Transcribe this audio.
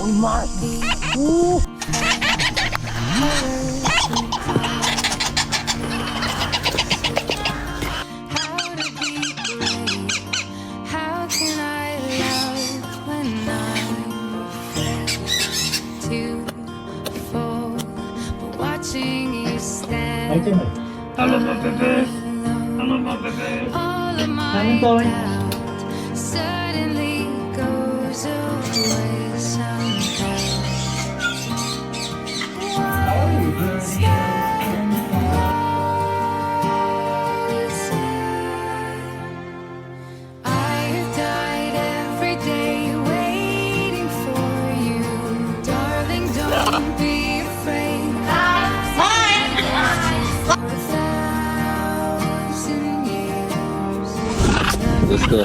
Uy, Mark! Woo! How can I love when I'm afraid to fall? But watching you stand Hello, my baby. Hello, my baby. all of my How's it going? doubt suddenly goes away somehow. Once that I have died every day waiting for you, darling. Don't be afraid. For 1,000 years. Let's go.